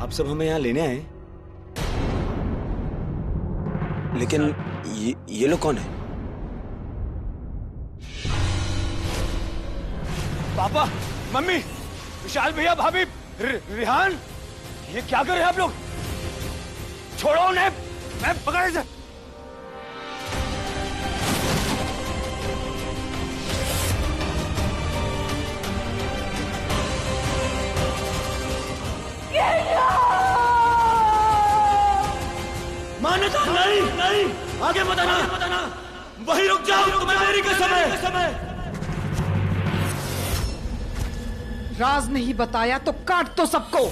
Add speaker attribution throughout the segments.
Speaker 1: आप सब हमें यहाँ लेने आए, लेकिन ये लोग कौन है?
Speaker 2: पापा, मम्मी, विशाल भैया, भाभी, रिहान, ये क्या कर रहे हैं आप लोग? छोड़ो उन्हें, मैं पकड़ से। मान्यता नहीं, नहीं, आगे बताना, वहीं रुक जाओ, तुम्हें मेरी कसम है।
Speaker 3: राज नहीं बताया तो काट तो सबको।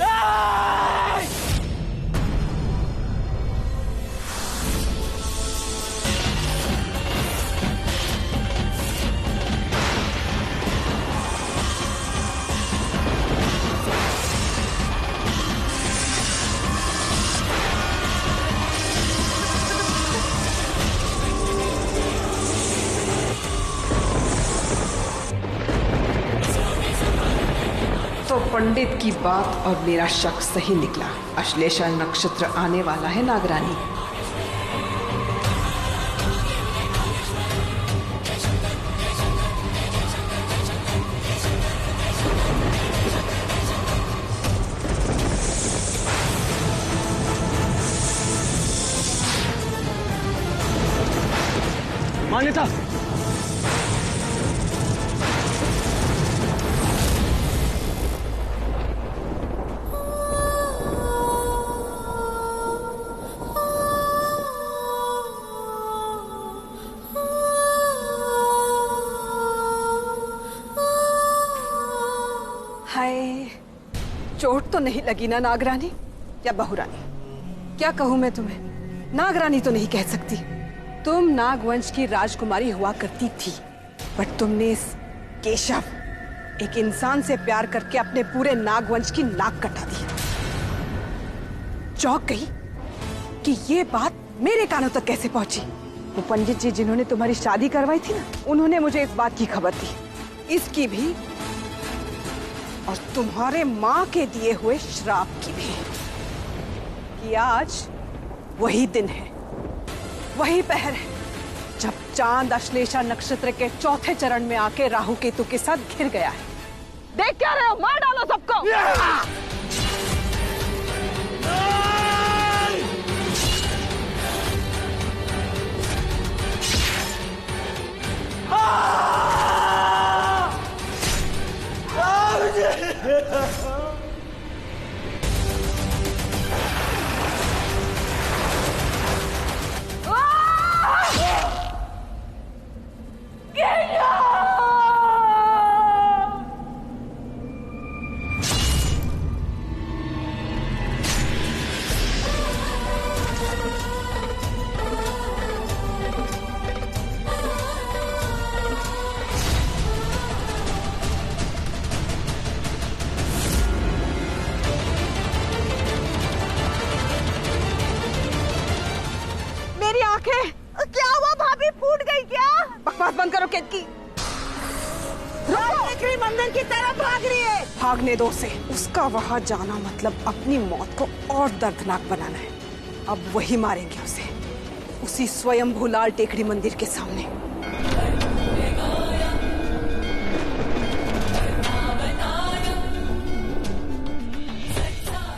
Speaker 3: तो पंडित की बात और मेरा शक सही निकला। अश्लेषा नक्षत्र आने वाला है नागरानी।
Speaker 2: मान्यता,
Speaker 3: हाय, चोट तो नहीं लगी ना नागरानी या बहुरानी? क्या कहूं मैं तुम्हें? नागरानी तो नहीं कह सकती। तुम नागवंश की राजकुमारी हुआ करती थी, बट तुमने इस केशव, एक इंसान से प्यार करके अपने पूरे नागवंश की नाक कटा दी। चौंक गई कि ये बात मेरे कानों तक कैसे पहुंची। वो पंडित जी जिन्होंने तुम्हारी शादी करवाई थी ना, उन्होंने मुझे इस बात की खबर दी, इसकी भी और तुम्हारे माँ के दिए हुए श्राप की भी, कि आज वही दिन है, वही पहर है जब चांद अश्लेषा नक्षत्र के चौथे चरण में आके राहु केतु के साथ घिर गया है। देख क्या रहे हो? मार डालो सबको।
Speaker 4: क्या हुआ भाभी, फूट गई क्या?
Speaker 3: बकवास बंद करो केतकी।
Speaker 4: टेकरी मंदिर की तरफ भाग रही है।
Speaker 3: भागने दो उसे। उसका वहां जाना मतलब अपनी मौत को और दर्दनाक बनाना है। अब वही मारेंगे उसे, उसी स्वयंभू लाल टेकड़ी मंदिर के सामने।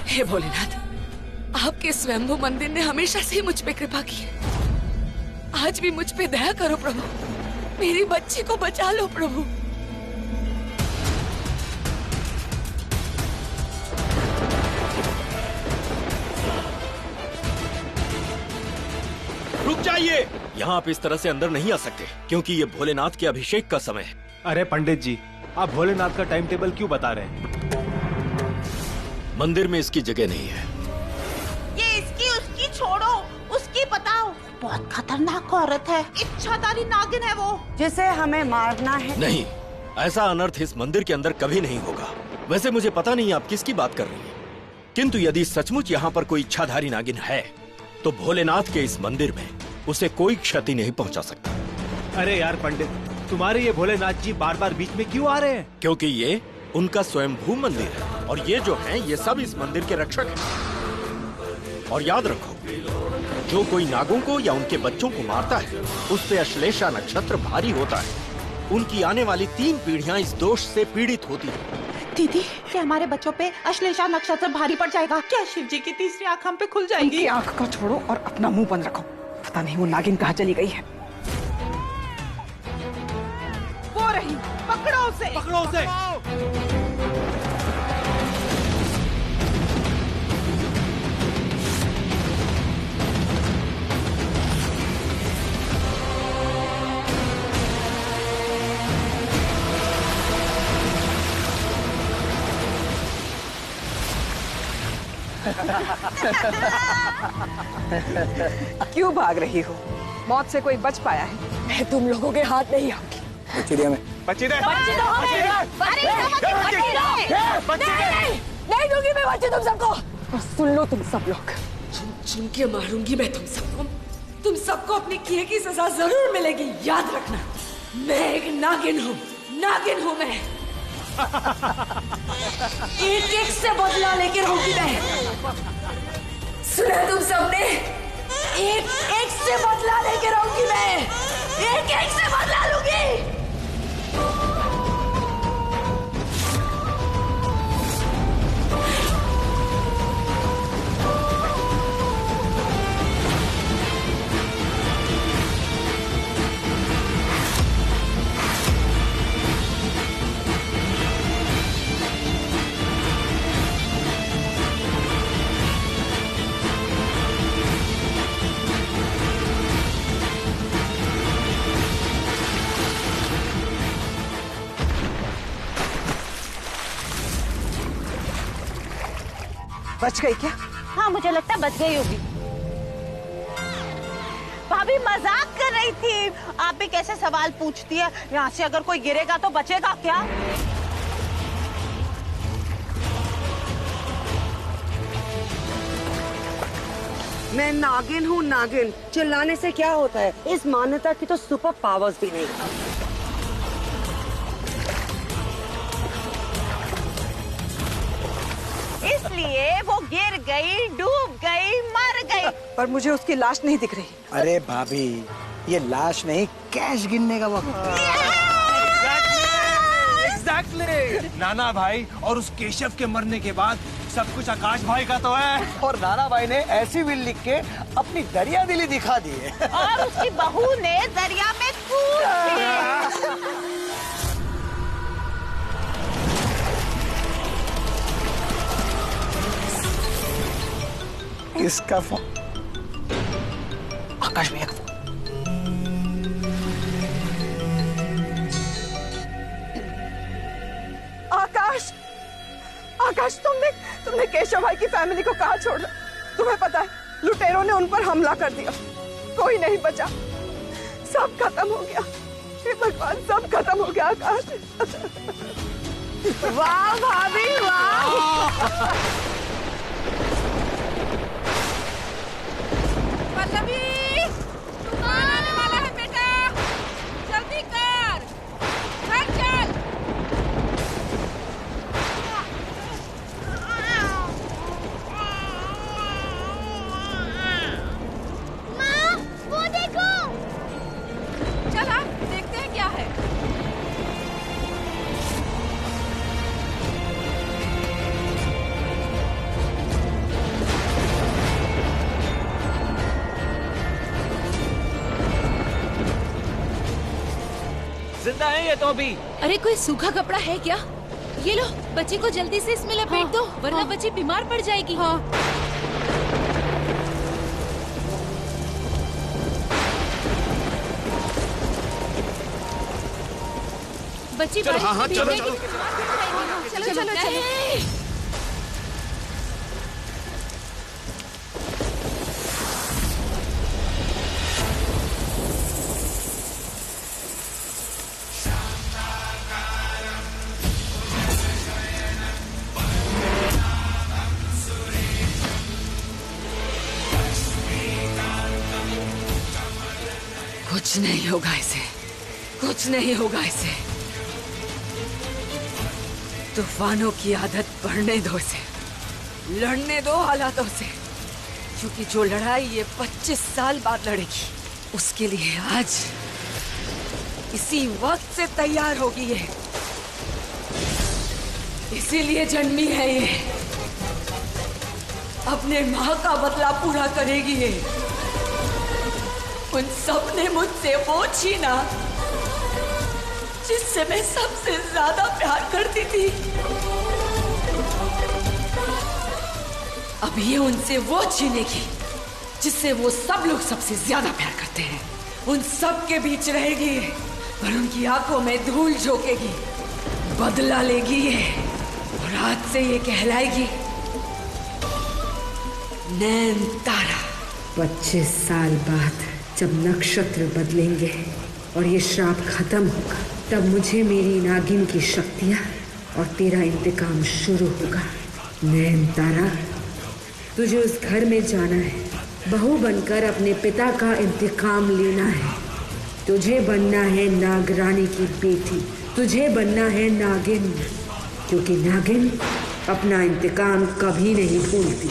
Speaker 5: हे भोलेनाथ, आपके स्वयंभू मंदिर ने हमेशा से ही मुझ पे कृपा की है। आज भी मुझ पे दया करो प्रभु, मेरी बच्ची को बचा लो प्रभु।
Speaker 1: रुक जाइए, यहाँ आप इस तरह से अंदर नहीं आ सकते, क्योंकि ये भोलेनाथ के अभिषेक का समय है।
Speaker 6: अरे पंडित जी, आप भोलेनाथ का टाइम टेबल क्यों बता रहे हैं?
Speaker 1: मंदिर में इसकी जगह नहीं है।
Speaker 4: ये इसकी उसकी छोड़ो, उसकी बताओ। बहुत खतरनाक औरत है, इच्छाधारी नागिन है वो, जिसे हमें मारना है।
Speaker 1: नहीं, ऐसा अनर्थ इस मंदिर के अंदर कभी नहीं होगा। वैसे मुझे पता नहीं आप किसकी बात कर रही हैं, किंतु यदि सचमुच यहाँ पर कोई इच्छाधारी नागिन है तो भोलेनाथ के इस मंदिर में उसे कोई क्षति नहीं पहुँचा सकता।
Speaker 6: अरे यार पंडित, तुम्हारे ये भोलेनाथ जी बार बार बीच में क्यों आ रहे हैं?
Speaker 1: क्योंकि ये उनका स्वयंभू मंदिर है और ये जो हैं ये सब इस मंदिर के रक्षक हैं। और याद रखो, जो कोई नागों को या उनके बच्चों को मारता है उस पे अश्लेषा नक्षत्र भारी होता है। उनकी आने वाली 3 पीढ़ियां इस दोष से पीड़ित होती हैं।
Speaker 4: दीदी, क्या हमारे बच्चों पे अश्लेषा नक्षत्र भारी पड़ जाएगा? क्या शिव जी की तीसरी आंख हम पे खुल जाएगी?
Speaker 3: उनकी आंख को छोड़ो और अपना मुंह बंद रखो। पता नहीं वो नागिन कहाँ चली गई है।
Speaker 4: वो रही, पकड़ो उसे।
Speaker 6: पकड़ो उसे।
Speaker 3: क्यों भाग रही हो? मौत से कोई बच पाया है?
Speaker 5: मैं तुम लोगों के हाथ नहीं आऊंगी।
Speaker 6: बच्ची दे हमें। बच्ची दे।
Speaker 5: नहीं दूंगी मैं बच्चे तुम सबको।
Speaker 3: और सुन लो तुम सब लोग,
Speaker 5: चुन चुन के मारूंगी मैं तुम सबको। तुम सबको अपनी किए की सजा जरूर मिलेगी, याद रखना। मैं एक नागिन हूँ, नागिन हूँ मैं। एक एक से बदला लेके रहूंगी मैं। सुना तुम सबने? एक एक से बदला लेके रहूंगी मैं। एक एक से बदला लूंगी।
Speaker 3: बच गई क्या?
Speaker 4: हाँ, मुझे लगता है बच गई होगी। भाभी मजाक कर रही थी। आप भी कैसे सवाल पूछती है? यहाँ से अगर कोई गिरेगा तो बचेगा क्या?
Speaker 7: मैं नागिन हूँ, नागिन। चिल्लाने से क्या होता है? इस मान्यता की तो सुपर पावर्स भी नहीं।
Speaker 4: इसलिए वो गिर गई, डूब गई, मर गई।
Speaker 3: पर मुझे उसकी लाश नहीं दिख रही।
Speaker 8: अरे भाभी, ये लाश नहीं, कैश गिनने का वक्त।
Speaker 6: एग्जैक्टली। नाना भाई और उस केशव के मरने के बाद सब कुछ आकाश भाई का तो है।
Speaker 8: और नाना भाई ने ऐसी विल लिख के अपनी दरिया दिली दिखा दी है।
Speaker 4: और उसकी बहू ने दरिया में कूद दी।
Speaker 8: किसका फोन? आकाश भैया का फोन।
Speaker 3: आकाश, आकाश, तुमने केशव भाई की फैमिली को कहाँ छोड़ा? तुम्हें पता है लुटेरों ने उन पर हमला कर दिया। कोई नहीं बचा, सब खत्म हो गया। हे भगवान, सब खत्म हो गया। आकाश,
Speaker 4: वाह भाभी वाह।
Speaker 5: पल्लवी, तूफान आने वाला है बेटा, जल्दी कर, घर चल।
Speaker 9: माँ, वो देखो।
Speaker 5: चला, देखते हैं क्या है।
Speaker 6: जिंदा है ये तो अभी।
Speaker 5: अरे कोई सूखा कपड़ा है क्या? ये लो, बच्ची को जल्दी से इसमें लपेट दो, वरना बच्ची बीमार पड़ जाएगी। हाँ। बच्ची
Speaker 1: चलो, हाँ, चलो, चलो।
Speaker 5: चलो चलो चलो। कुछ नहीं होगा इसे, कुछ नहीं होगा इसे। तूफानों की आदत बढ़ने दो से, लड़ने दो हालातों से, क्योंकि जो लड़ाई ये 25 साल बाद लड़ेगी उसके लिए आज इसी वक्त से तैयार होगी ये। इसीलिए जन्मी है ये, अपने माँ का बदला पूरा करेगी ये। उन सब ने मुझसे वो छीना जिससे मैं सबसे ज्यादा प्यार करती थी। अब ये उनसे वो छीनेगी जिससे वो सब लोग सबसे ज्यादा प्यार करते हैं। उन सब के बीच रहेगी पर उनकी आंखों में धूल झोंकेगी, बदला लेगी ये, और आज से ये कहलाएगी नैनतारा।
Speaker 7: 25 साल बाद जब नक्षत्र बदलेंगे और ये श्राप खत्म होगा, तब मुझे मेरी नागिन की शक्तियां और तेरा इंतकाम शुरू होगा। नैनतारा, तुझे उस घर में जाना है, बहू बनकर अपने पिता का इंतकाम लेना है। तुझे बनना है नागरानी की बेटी, तुझे बनना है नागिन, क्योंकि नागिन अपना इंतकाम कभी नहीं भूलती।